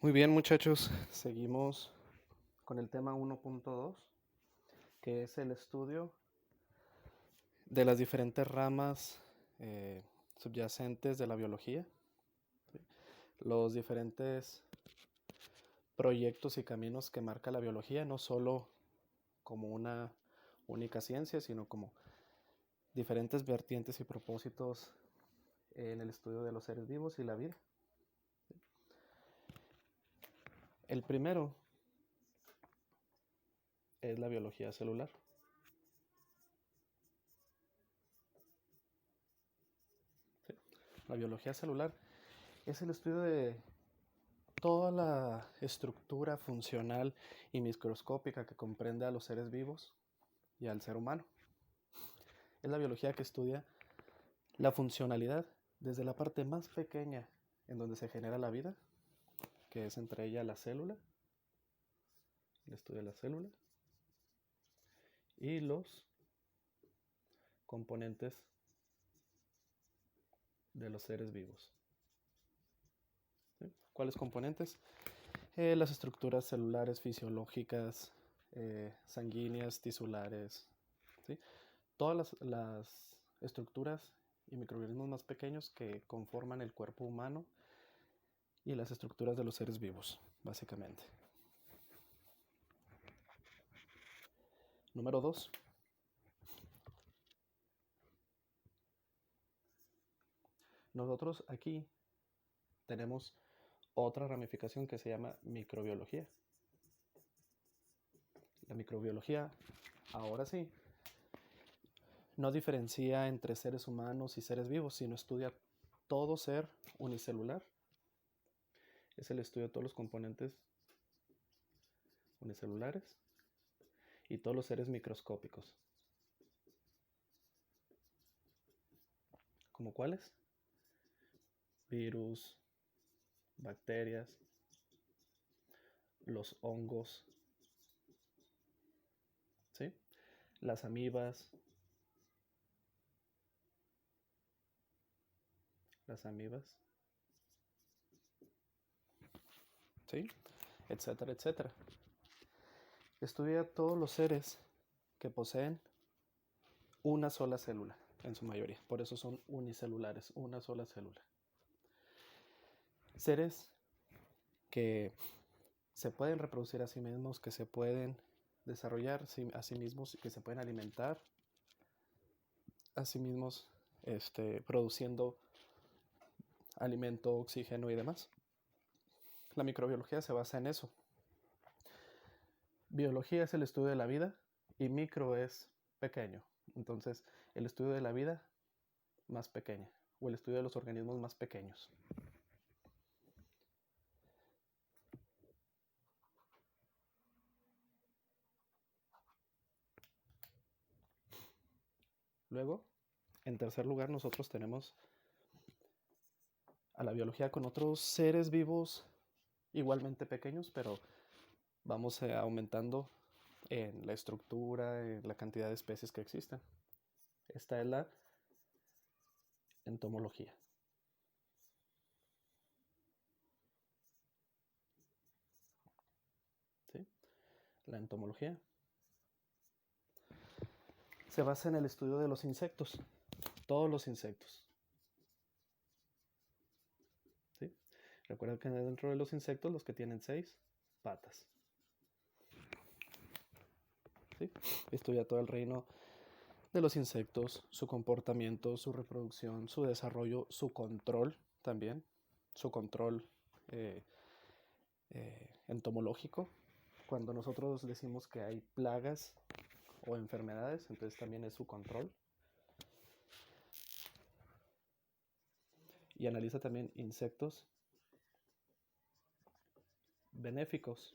Muy bien, muchachos, seguimos con el tema 1.2, que es el estudio de las diferentes ramas subyacentes de la biología, ¿sí? Los diferentes proyectos y caminos que marca la biología, no solo como una única ciencia, sino como diferentes vertientes y propósitos en el estudio de los seres vivos y la vida. El primero es la biología celular. ¿Sí? La biología celular es el estudio de toda la estructura funcional y microscópica que comprende a los seres vivos y al ser humano. Es la biología que estudia la funcionalidad desde la parte más pequeña en donde se genera la vida, que es entre ellas la célula, el estudio de la célula, y los componentes de los seres vivos. ¿Sí? ¿Cuáles componentes? Las estructuras celulares fisiológicas, sanguíneas, tisulares, ¿sí? Todas las estructuras y microorganismos más pequeños que conforman el cuerpo humano y las estructuras de los seres vivos, básicamente. Número 2. Nosotros aquí tenemos otra ramificación que se llama microbiología. La microbiología, ahora sí, no diferencia entre seres humanos y seres vivos, sino estudia todo ser unicelular. Es el estudio de todos los componentes unicelulares y todos los seres microscópicos. ¿Como cuáles? Virus, bacterias, los hongos, ¿sí? Las amibas, ¿sí? Etcétera, etcétera. Estudia todos los seres que poseen una sola célula, en su mayoría. Por eso son unicelulares, una sola célula. Seres que se pueden reproducir a sí mismos, que se pueden desarrollar a sí mismos, que se pueden alimentar a sí mismos, produciendo alimento, oxígeno y demás. La microbiología se basa en eso. Biología es el estudio de la vida y micro es pequeño. Entonces, el estudio de la vida más pequeña o el estudio de los organismos más pequeños. Luego, en tercer lugar, nosotros tenemos a la biología con otros seres vivos igualmente pequeños, pero vamos aumentando en la estructura, en la cantidad de especies que existen. Esta es la entomología. ¿Sí? La entomología se basa en el estudio de los insectos, todos los insectos. ¿Sí? Recuerden que dentro de los insectos los que tienen 6 patas. ¿Sí? Estudia todo el reino de los insectos, su comportamiento, su reproducción, su desarrollo, su control también, su control entomológico. Cuando nosotros decimos que hay plagas o enfermedades, entonces también es su control. Y analiza también insectos benéficos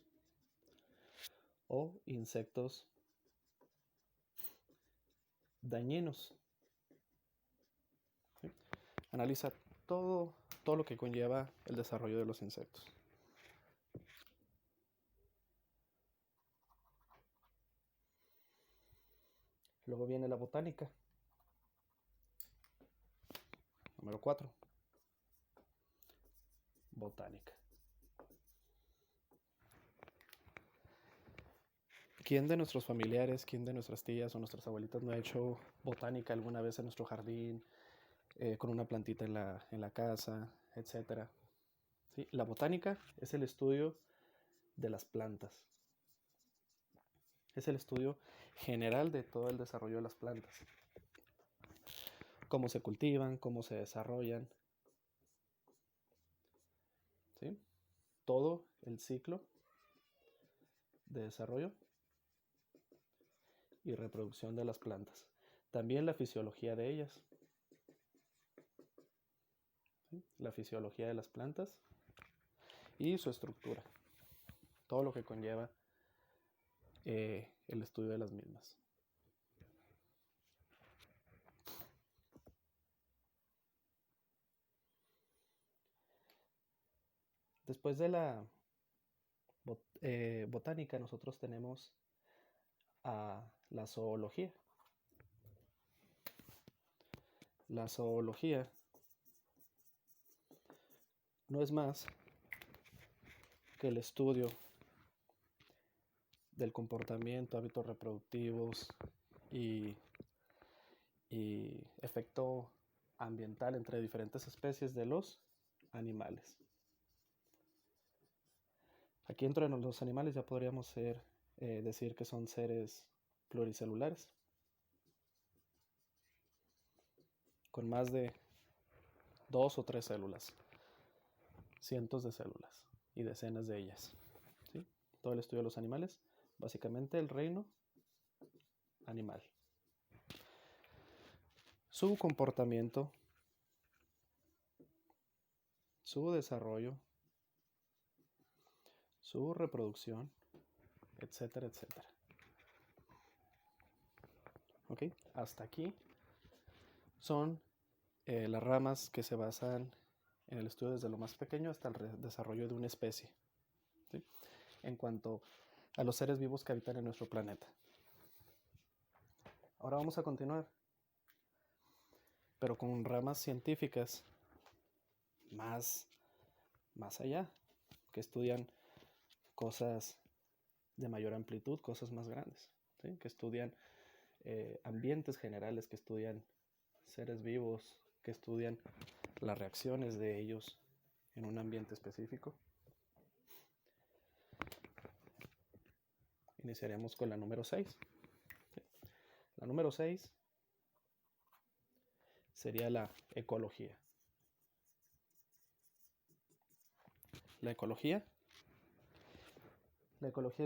o insectos dañinos. ¿Sí? Analiza todo lo que conlleva el desarrollo de los insectos. Luego viene la botánica. Número 4. Botánica. ¿Quién de nuestros familiares, quién de nuestras tías o nuestras abuelitas no ha hecho botánica alguna vez en nuestro jardín, con una plantita en la casa, etcétera? ¿Sí? La botánica es el estudio de las plantas. Es el estudio general de todo el desarrollo de las plantas. Cómo se cultivan, cómo se desarrollan, ¿sí? Todo el ciclo de desarrollo y reproducción de las plantas. También la fisiología de ellas, ¿sí? La fisiología de las plantas y su estructura. Todo lo que conlleva el estudio de las mismas. Después de la botánica, nosotros tenemos a la zoología. La zoología no es más que el estudio del comportamiento, hábitos reproductivos y efecto ambiental entre diferentes especies de los animales. Aquí entre los animales ya podríamos decir que son seres pluricelulares, con más de 2 o 3 células, cientos de células y decenas de ellas. ¿Sí? Todo el estudio de los animales, básicamente el reino animal. Su comportamiento, su desarrollo, su reproducción, etcétera, etcétera. ¿Ok? Hasta aquí son las ramas que se basan en el estudio desde lo más pequeño hasta el desarrollo de una especie, ¿sí? En cuanto a los seres vivos que habitan en nuestro planeta. Ahora vamos a continuar, pero con ramas científicas más allá, que estudian cosas de mayor amplitud, cosas más grandes, ¿sí? Que estudian ambientes generales, que estudian seres vivos, que estudian las reacciones de ellos en un ambiente específico. Iniciaremos con la número 6. ¿Sí? La número 6 sería la ecología. La ecología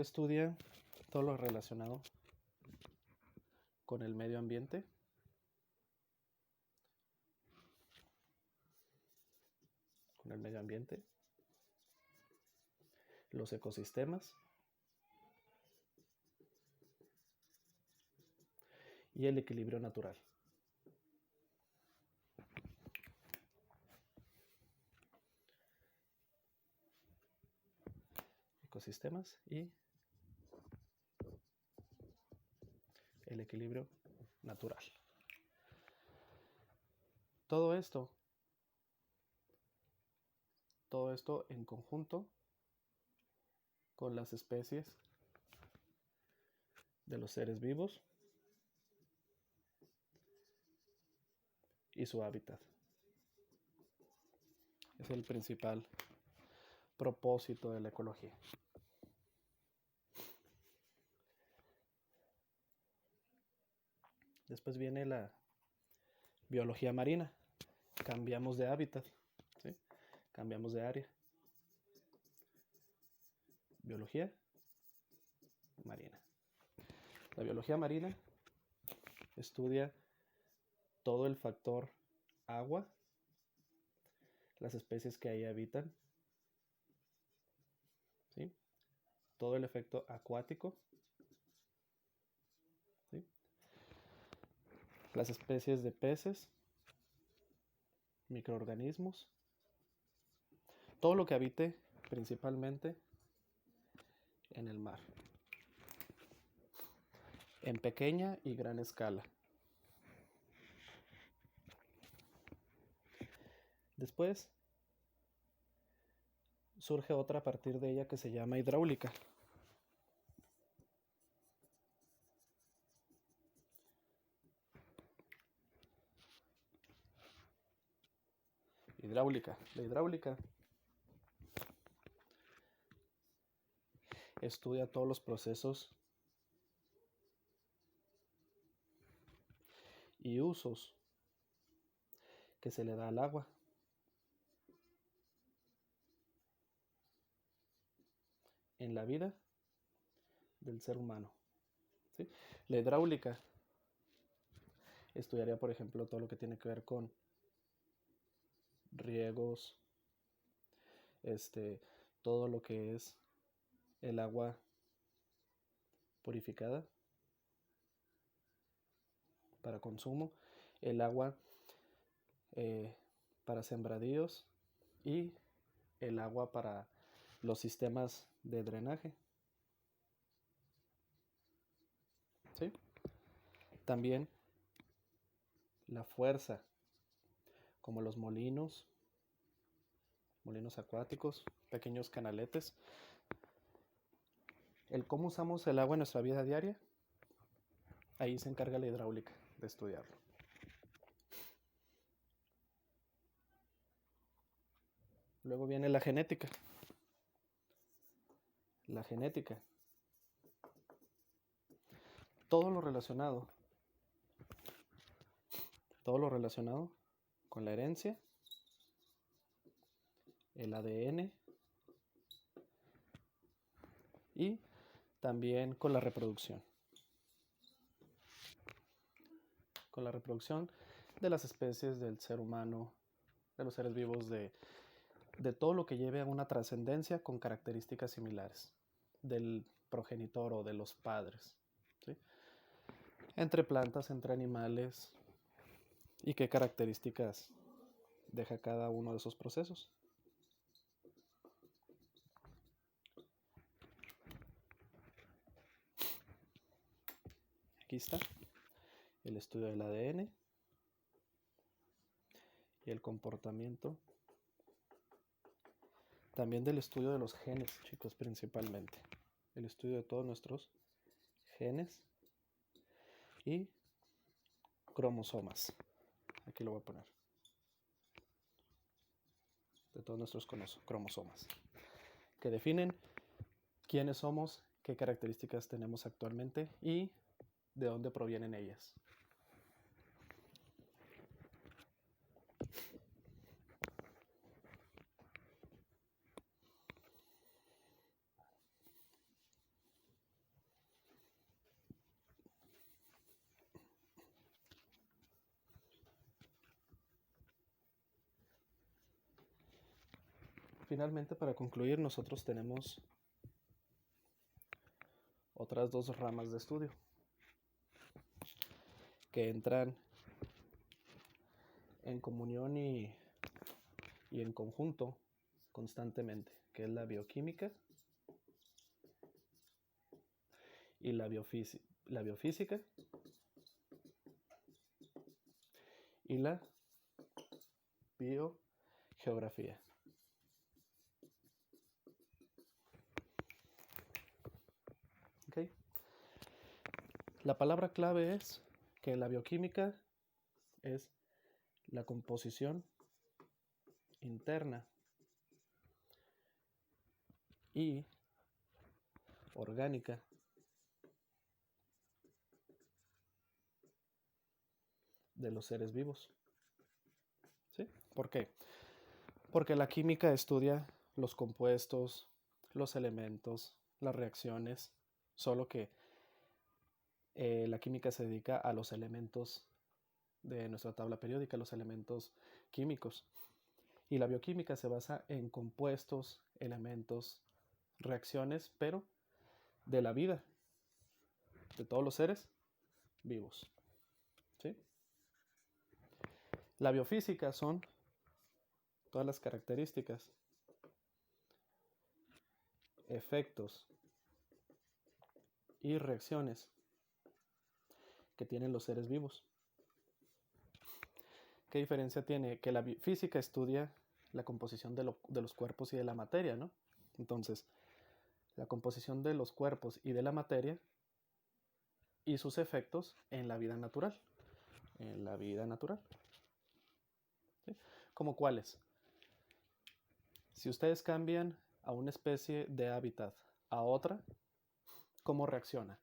estudia todo lo relacionado con el medio ambiente, los ecosistemas y el equilibrio natural. Ecosistemas y el equilibrio natural. Todo esto en conjunto con las especies de los seres vivos y su hábitat. Es el principal propósito de la ecología. Después viene la biología marina. Cambiamos de hábitat, ¿sí? Cambiamos de área. Biología marina. La biología marina estudia todo el factor agua, las especies que ahí habitan, ¿sí? Todo el efecto acuático, ¿sí? Las especies de peces, microorganismos, todo lo que habite principalmente en el mar, en pequeña y gran escala. Después surge otra a partir de ella que se llama hidráulica. hidráulica. La hidráulica estudia todos los procesos y usos que se le da al agua en la vida del ser humano, ¿sí? La hidráulica estudiaría, por ejemplo, todo lo que tiene que ver con riegos, todo lo que es el agua purificada para consumo, el agua para sembradíos y el agua para los sistemas de drenaje, ¿sí? También la fuerza, como los molinos acuáticos, pequeños canaletes. El cómo usamos el agua en nuestra vida diaria, ahí se encarga la hidráulica de estudiarlo. Luego viene la genética. La genética. Todo lo relacionado con la herencia, el ADN y también con la reproducción. Con la reproducción de las especies, del ser humano, de los seres vivos, de todo lo que lleve a una trascendencia con características similares del progenitor o de los padres, ¿sí? Entre plantas, entre animales, y qué características deja cada uno de esos procesos. Aquí está el estudio del ADN y el comportamiento. También del estudio de los genes, chicos, principalmente. El estudio de todos nuestros genes y cromosomas. Aquí lo voy a poner. De todos nuestros cromosomas. Que definen quiénes somos, qué características tenemos actualmente y de dónde provienen ellas. Finalmente, para concluir, nosotros tenemos otras dos ramas de estudio que entran en comunión y en conjunto constantemente, que es la bioquímica y la biofísica y la biogeografía. ¿Okay? La palabra clave es que la bioquímica es la composición interna y orgánica de los seres vivos. ¿Sí? ¿Por qué? Porque la química estudia los compuestos, los elementos, las reacciones, solo que la química se dedica a los elementos de nuestra tabla periódica, los elementos químicos. Y la bioquímica se basa en compuestos, elementos, reacciones, pero de la vida, de todos los seres vivos. ¿Sí? La biofísica son todas las características, efectos y reacciones que tienen los seres vivos. ¿Qué diferencia tiene? Que la física estudia la composición de los cuerpos y de la materia, ¿no? Entonces, la composición de los cuerpos y de la materia y sus efectos en la vida natural. En la vida natural. ¿Sí? ¿Cómo cuáles? Si ustedes cambian a una especie de hábitat a otra, ¿cómo reacciona?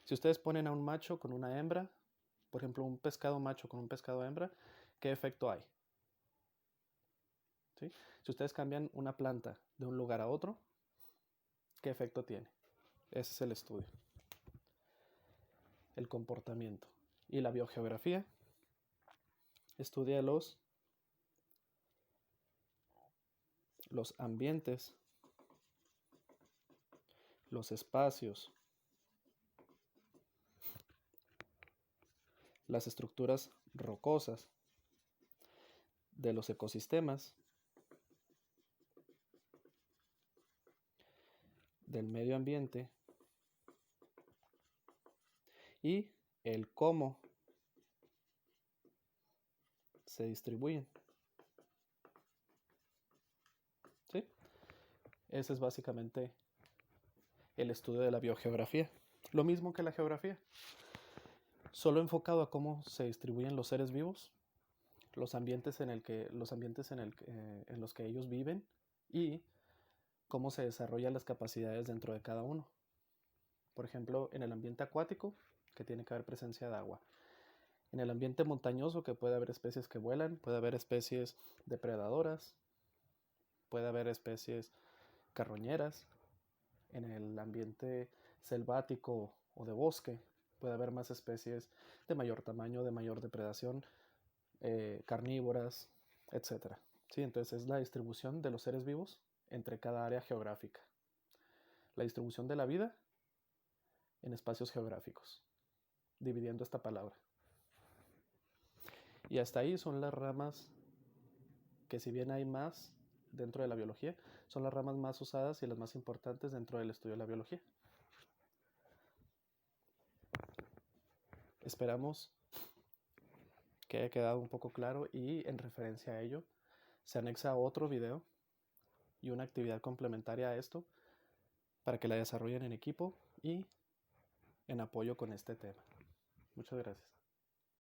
Si ustedes ponen a un macho con una hembra, por ejemplo, un pescado macho con un pescado hembra, ¿qué efecto hay? ¿Sí? Si ustedes cambian una planta de un lugar a otro, ¿qué efecto tiene? Ese es el estudio. El comportamiento. Y la biogeografía estudia los ambientes, los espacios, las estructuras rocosas de los ecosistemas, del medio ambiente y el cómo se distribuyen. ¿Sí? Ese es básicamente el estudio de la biogeografía. Lo mismo que la geografía, solo enfocado a cómo se distribuyen los seres vivos, los ambientes en los que ellos viven y cómo se desarrollan las capacidades dentro de cada uno. Por ejemplo, en el ambiente acuático, que tiene que haber presencia de agua. En el ambiente montañoso, que puede haber especies que vuelan, puede haber especies depredadoras, puede haber especies carroñeras. En el ambiente selvático o de bosque, puede haber más especies de mayor tamaño, de mayor depredación, carnívoras, etc. ¿Sí? Entonces es la distribución de los seres vivos entre cada área geográfica. La distribución de la vida en espacios geográficos, dividiendo esta palabra. Y hasta ahí son las ramas que, si bien hay más dentro de la biología, son las ramas más usadas y las más importantes dentro del estudio de la biología. Esperamos que haya quedado un poco claro, y en referencia a ello se anexa otro video y una actividad complementaria a esto para que la desarrollen en equipo y en apoyo con este tema. Muchas gracias.